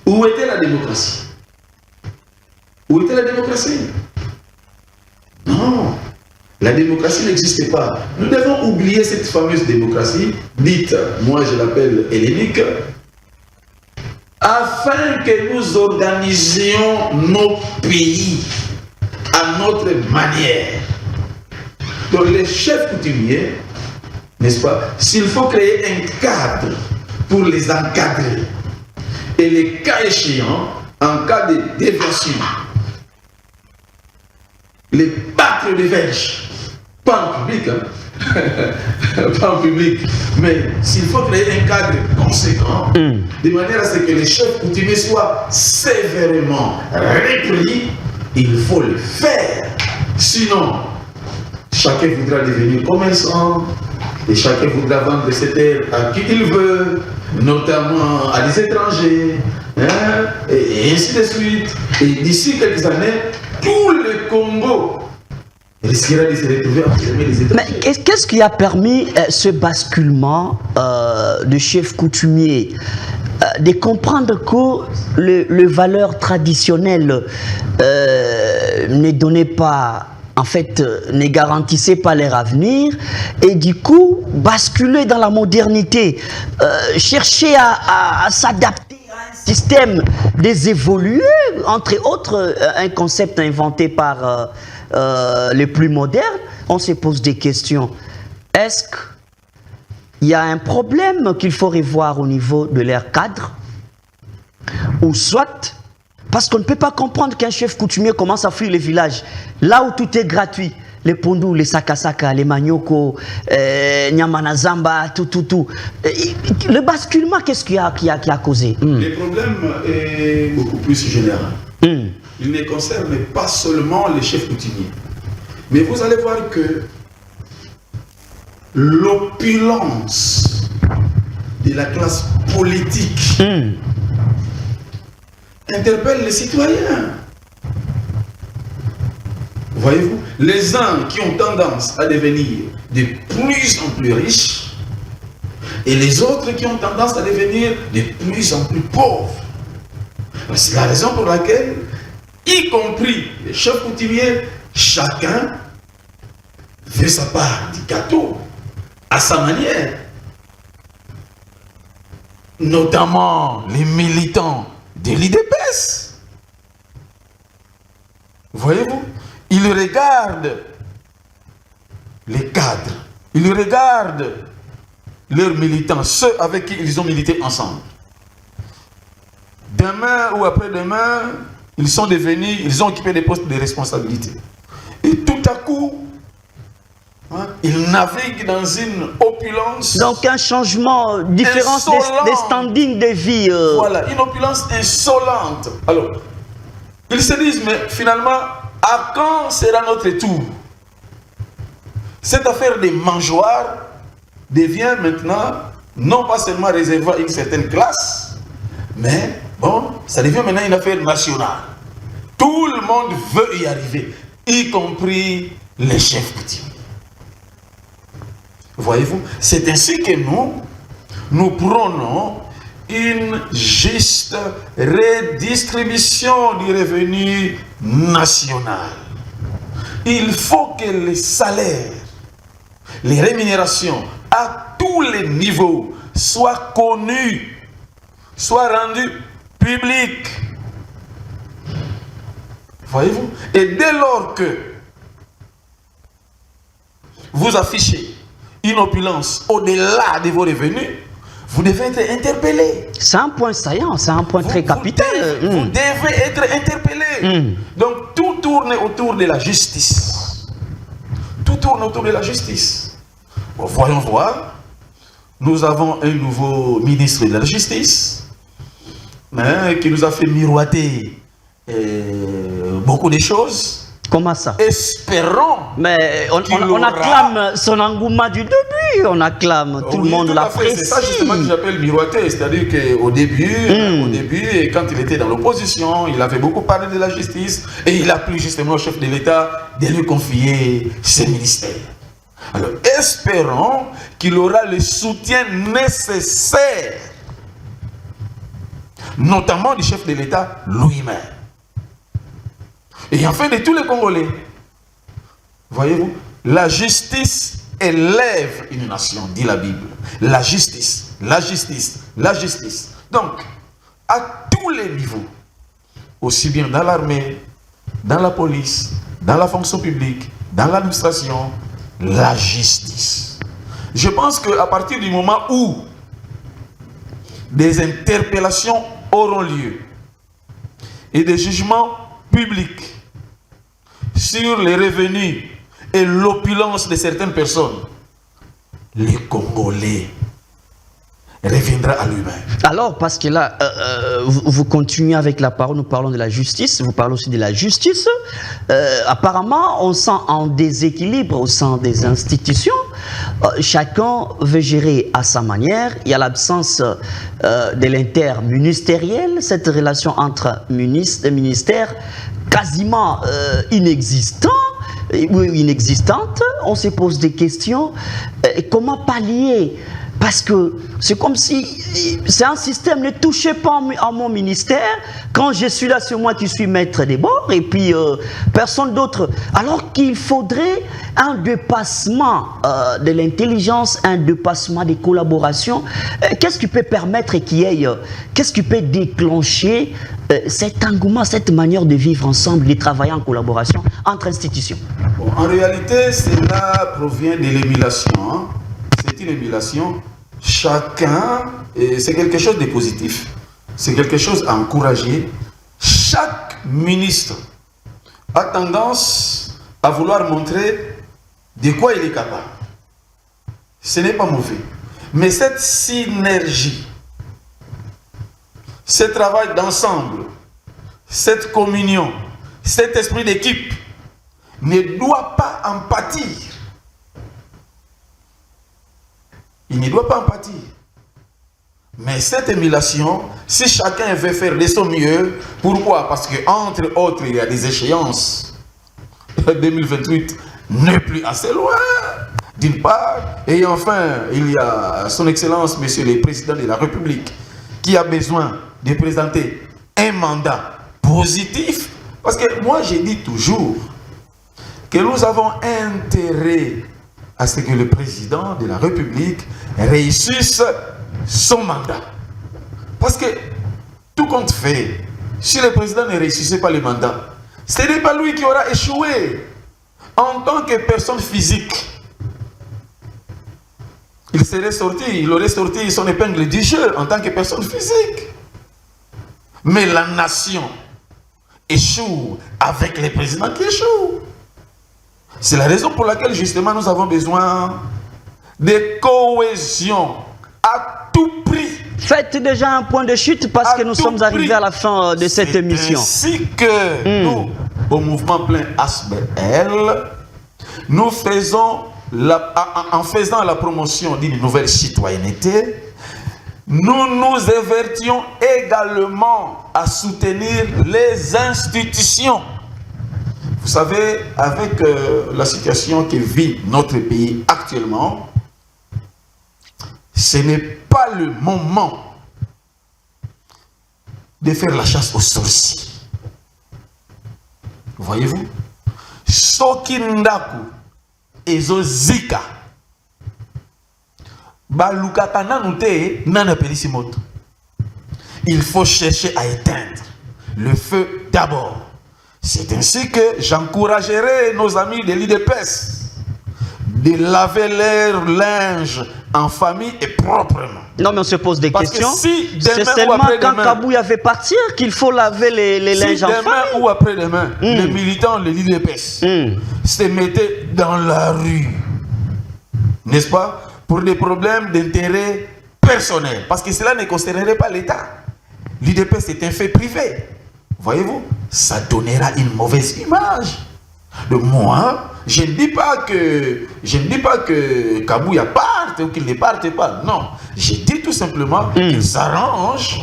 Où était la démocratie? Où était la démocratie? Non. La démocratie n'existait pas. Nous devons oublier cette fameuse démocratie, dite, moi je l'appelle hellénique, afin que nous organisions nos pays à notre manière. Donc les chefs coutumiers, n'est-ce pas, s'il faut créer un cadre pour les encadrer, et les cas échéants, en cas de déviation, les battre de verge, pas en public, pas en public, mais s'il faut créer un cadre conséquent, de manière à ce que les chefs coutumiers soient sévèrement repris, il faut le faire. Sinon, chacun voudra devenir commerçant, et chacun voudra vendre ses terres à qui il veut, notamment à des étrangers, et ainsi de suite. Et d'ici quelques années, tout le Congo risquera de se retrouver à fermer les étrangers. Mais qu'est-ce qui a permis ce basculement de chefs coutumiers de comprendre que les valeurs traditionnelles ne donnaient pas, en fait, ne garantissaient pas leur avenir, et du coup, basculer dans la modernité, chercher à s'adapter à un système désévolué, entre autres, un concept inventé par les plus modernes. On se pose des questions. Est-ce qu'il y a un problème qu'il faut revoir au niveau de leur cadre? Ou soit, parce qu'on ne peut pas comprendre qu'un chef coutumier commence à fuir les villages, là où tout est gratuit, les pondous, les sakasaka, les manioko, nyamanazamba, tout. Le basculement, qu'est-ce qui a causé? Le problème est beaucoup plus général. Il ne concerne pas seulement les chefs coutumiers. Mais vous allez voir que l'opulence de la classe politique interpelle les citoyens. Voyez-vous, les uns qui ont tendance à devenir de plus en plus riches et les autres qui ont tendance à devenir de plus en plus pauvres. C'est la raison pour laquelle, y compris les chefs coutumiers, chacun fait sa part du gâteau à sa manière. Notamment les militants de l'IDPS. Voyez-vous, ils regardent les cadres, ils regardent leurs militants, ceux avec qui ils ont milité ensemble. Demain ou après-demain, ils ont occupé des postes de responsabilité. Et tout à coup, ils naviguent dans une opulence. Donc un changement, différence des standings de vie. Voilà, une opulence insolente. Alors, ils se disent, mais finalement, à quand sera notre tour? Cette affaire des mangeoires devient maintenant, non pas seulement réservée à une certaine classe, mais bon, ça devient maintenant une affaire nationale. Tout le monde veut y arriver, y compris les chefs coutumiers. Voyez-vous, c'est ainsi que nous prônons une juste redistribution du revenu national. Il faut que les salaires, les rémunérations à tous les niveaux soient connus, soient rendus publics. Voyez-vous? Et dès lors que vous affichez une opulence au-delà de vos revenus, vous devez être interpellé. C'est un point saillant, c'est un point très capital. Vous devez être interpellé. Donc tout tourne autour de la justice. Tout tourne autour de la justice. Bon, voyons voir. Nous avons un nouveau ministre de la Justice qui nous a fait miroiter beaucoup de choses. Comment ça? Espérons. Mais on acclame son engouement du début, on acclame, tout le monde l'apprécie. C'est ça justement que j'appelle miroiter, c'est-à-dire qu'au début, quand il était dans l'opposition, il avait beaucoup parlé de la justice et il a plu justement au chef de l'État de lui confier ses ministères. Alors espérons qu'il aura le soutien nécessaire, notamment du chef de l'État lui-même. Et enfin de tous les Congolais. Voyez-vous, la justice élève une nation, dit la Bible. La justice, la justice, la justice. Donc, à tous les niveaux, aussi bien dans l'armée, dans la police, dans la fonction publique, dans l'administration, la justice. Je pense qu'à partir du moment où des interpellations auront lieu et des jugements publics sur les revenus et l'opulence de certaines personnes, les Congolais reviendra à lui-même. Alors, parce que là, vous continuez avec la parole, nous parlons de la justice, vous parlez aussi de la justice. Apparemment, on sent un déséquilibre au sein des institutions. Chacun veut gérer à sa manière. Il y a l'absence de l'interministériel, cette relation entre ministres et ministères quasiment inexistante. On se pose des questions. Comment pallier? Parce que c'est comme si c'est un système, ne touchez pas à mon ministère. Quand je suis là, c'est moi qui suis maître des bords et puis personne d'autre. Alors qu'il faudrait un dépassement de l'intelligence, un dépassement des collaborations. Qu'est-ce qui peut permettre qu'il y ait, qu'est-ce qui peut déclencher cet engouement, cette manière de vivre ensemble, de travailler en collaboration entre institutions? Bon, en réalité, cela provient de l'émulation. Hein. C'est une émulation. Chacun, c'est quelque chose de positif, c'est quelque chose à encourager. Chaque ministre a tendance à vouloir montrer de quoi il est capable. Ce n'est pas mauvais. Mais cette synergie, ce travail d'ensemble, cette communion, cet esprit d'équipe ne doit pas en pâtir. Il ne doit pas en pâtir. Mais cette émulation, si chacun veut faire de son mieux, pourquoi? Parce qu'entre autres, il y a des échéances. 2028 n'est plus assez loin, d'une part. Et enfin, il y a son Excellence, Monsieur le Président de la République, qui a besoin de présenter un mandat positif. Parce que moi, je dis toujours que nous avons intérêt à ce que le président de la République réussisse son mandat. Parce que, tout compte fait, si le président ne réussissait pas le mandat, ce n'est pas lui qui aura échoué. En tant que personne physique, il aurait sorti son épingle du jeu en tant que personne physique. Mais la nation échoue avec les présidents qui échouent. C'est la raison pour laquelle justement nous avons besoin de cohésion à tout prix. Faites déjà un point de chute parce que nous sommes arrivés à la fin de cette émission. Ainsi que nous, au mouvement plein ASBL, nous faisons, en faisant la promotion d'une nouvelle citoyenneté, nous nous avertions également à soutenir les institutions. Vous savez, avec la situation que vit notre pays actuellement, ce n'est pas le moment de faire la chasse aux sorciers. Voyez-vous? Soki ndaku ezo zika balukaka nanu te nana pelisi moto. Il faut chercher à éteindre le feu d'abord. C'est ainsi que j'encouragerai nos amis de l'IDPS de laver leur linge en famille et proprement. Non, mais on se pose des questions. Si c'est seulement quand Kabouya fait partir qu'il faut laver les linges en famille. Demain ou après-demain, les militants de l'IDPS se mettaient dans la rue, n'est-ce pas, pour des problèmes d'intérêt personnel. Parce que cela ne concernerait pas l'État. L'IDPS est un fait privé. Voyez-vous, ça donnera une mauvaise image Donc moi, je ne dis pas que Kabouya parte ou qu'il ne parte pas. Non, je dis tout simplement qu'ils s'arrangent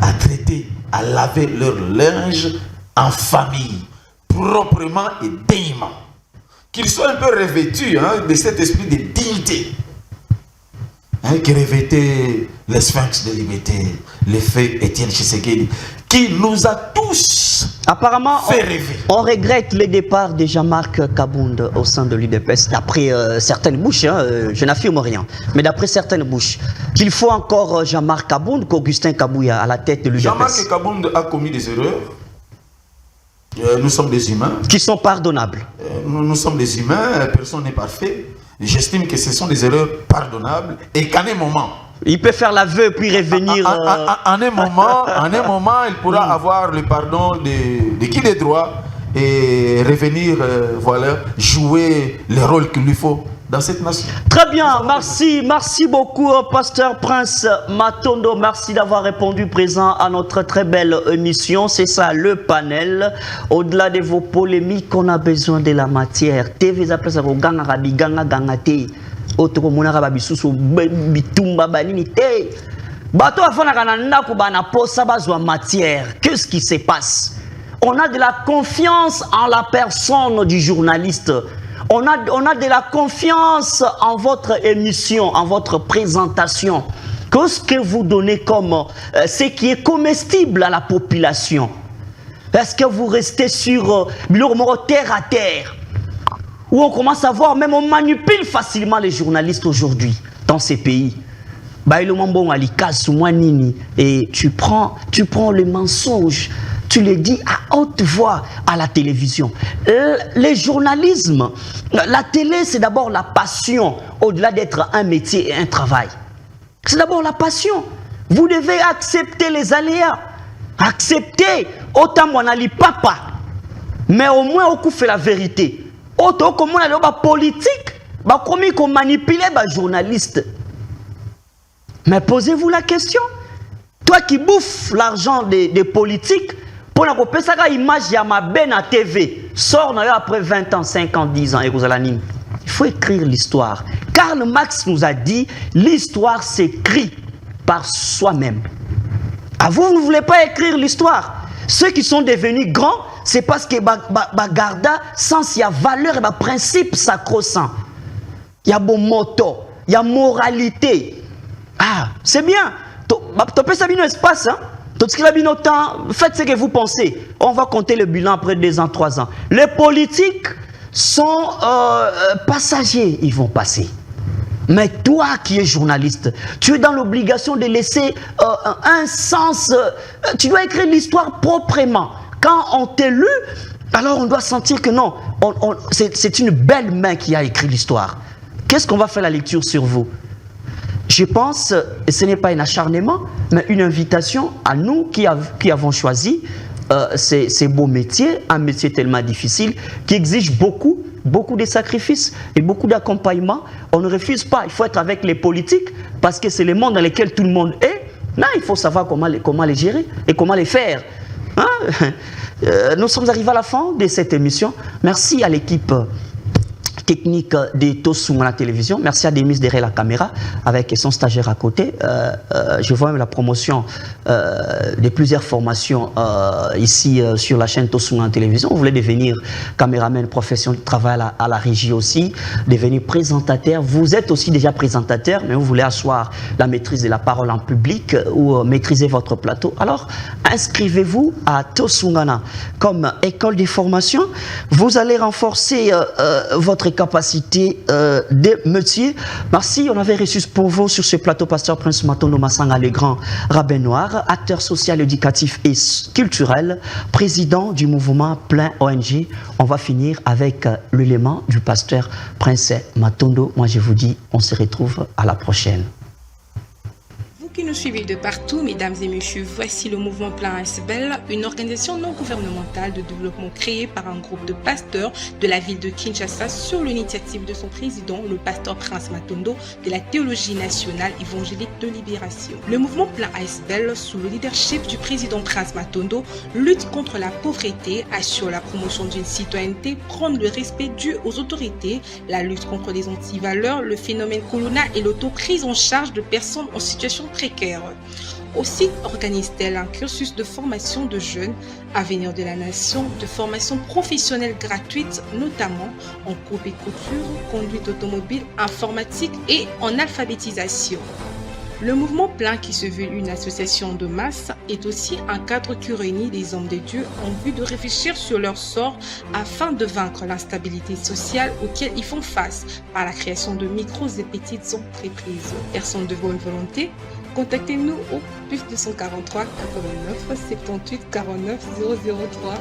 à traiter, à laver leur linge en famille, proprement et dignement. Qu'ils soient un peu revêtus de cet esprit de dignité qui revêtait les sphinx de liberté, le feu Étienne Tshisekedi, qui nous a tous apparemment fait rêver. On regrette le départ de Jean-Marc Kabound au sein de l'UDPS, d'après certaines bouches, je n'affirme rien, mais d'après certaines bouches, qu'il faut encore Jean-Marc Kabound qu'Augustin Kabouya à la tête de l'UDPS. Jean-Marc Kabound a commis des erreurs. Nous sommes des humains. Qui sont pardonnables. Nous sommes des humains, personne n'est parfait. J'estime que ce sont des erreurs pardonnables et qu'en un moment... Il peut faire l'aveu puis revenir... En un moment, il pourra avoir le pardon de qui des droits et revenir, voilà, jouer le rôle qu'il lui faut dans cette nation. Très bien, merci beaucoup Pasteur Prince Matondo, merci d'avoir répondu présent à notre très belle émission. C'est ça le panel. Au-delà de vos polémiques, on a besoin de la matière. TV appelle ça ganga rabi ganga gangate. Autre mona rabi susu bitumba banini te. Bato afana kananda ko bana posa bazwa matière. Qu'est-ce qui se passe? On a de la confiance en la personne du journaliste. On a de la confiance en votre émission, en votre présentation. Qu'est-ce que vous donnez comme ce qui est comestible à la population? Est-ce que vous restez sur terre à terre? Où on commence à voir, même on manipule facilement les journalistes aujourd'hui dans ces pays. Et tu prends le mensonge. Tu le dis à haute voix à la télévision. Le journalisme, la télé, c'est d'abord la passion, au-delà d'être un métier et un travail. C'est d'abord la passion. Vous devez accepter les aléas. Accepter. Autant on a papa. Mais au moins, on fait la vérité. Autant comme on a la politique, comment on manipule les journalistes. Mais posez-vous la question. Toi qui bouffes l'argent des politiques, pour la image ya mabe na TV, sort après 20 ans, 5 ans, 10 ans, il faut écrire l'histoire. Karl Marx nous a dit, l'histoire s'écrit par soi-même. À vous, vous ne voulez pas écrire l'histoire. Ceux qui sont devenus grands, c'est parce que Bagarda, sans il y a valeur et principe sacro-saint. Il y a bon motto, il y a moralité. Ah, c'est bien. Tu peux savoir un espace, hein? Tout ce qui a bien autant, faites ce que vous pensez. On va compter le bilan après 2 ans, 3 ans. Les politiques sont passagers, ils vont passer. Mais toi qui es journaliste, tu es dans l'obligation de laisser un sens. Tu dois écrire l'histoire proprement. Quand on t'élu, alors on doit sentir que non, c'est une belle main qui a écrit l'histoire. Qu'est-ce qu'on va faire la lecture sur vous? Je pense, et ce n'est pas un acharnement, mais une invitation à nous qui avons choisi ces beaux métiers, un métier tellement difficile, qui exige beaucoup de sacrifices et beaucoup d'accompagnement. On ne refuse pas, il faut être avec les politiques, parce que c'est le monde dans lequel tout le monde est. Là, il faut savoir comment les gérer et comment les faire. Hein? Nous sommes arrivés à la fin de cette émission. Merci à l'équipe technique de Tosunga la télévision. Merci à Demis derrière la caméra avec son stagiaire à côté. Je vois même la promotion de plusieurs formations ici sur la chaîne Tosunga la télévision. Vous voulez devenir caméraman, profession de travail à la régie aussi, devenir présentateur. Vous êtes aussi déjà présentateur, mais vous voulez asseoir la maîtrise de la parole en public ou maîtriser votre plateau. Alors, inscrivez-vous à Tosungana comme école de formation. Vous allez renforcer votre capacité de métier. Merci, on avait reçu pour vous sur ce plateau Pasteur Prince Matondo Massanga, le grand rabbin noir, acteur social, éducatif et culturel, président du mouvement Plein ONG. On va finir avec l'élément du Pasteur Prince Matondo. Moi je vous dis, on se retrouve à la prochaine. Vous qui nous nous suivez de partout, mesdames et messieurs, voici le mouvement Plan ASBEL, une organisation non gouvernementale de développement créée par un groupe de pasteurs de la ville de Kinshasa sur l'initiative de son président, le pasteur Prince Matondo, de la théologie nationale évangélique de libération. Le mouvement Plan ASBEL, sous le leadership du président Prince Matondo, lutte contre la pauvreté, assure la promotion d'une citoyenneté, prône le respect dû aux autorités, la lutte contre les antivaleurs, le phénomène Colonna et l'auto-prise en charge de personnes en situation précaire. Aussi organise-t-elle un cursus de formation de jeunes, Avenir de la Nation, de formation professionnelle gratuite, notamment en coupe et couture, conduite automobile, informatique et en alphabétisation. Le mouvement Plein, qui se veut une association de masse, est aussi un cadre qui réunit des hommes de Dieu en vue de réfléchir sur leur sort afin de vaincre l'instabilité sociale auquel ils font face par la création de micros et petites entreprises. Personnes de bonne volonté, contactez-nous au plus 243 89 78 49 003.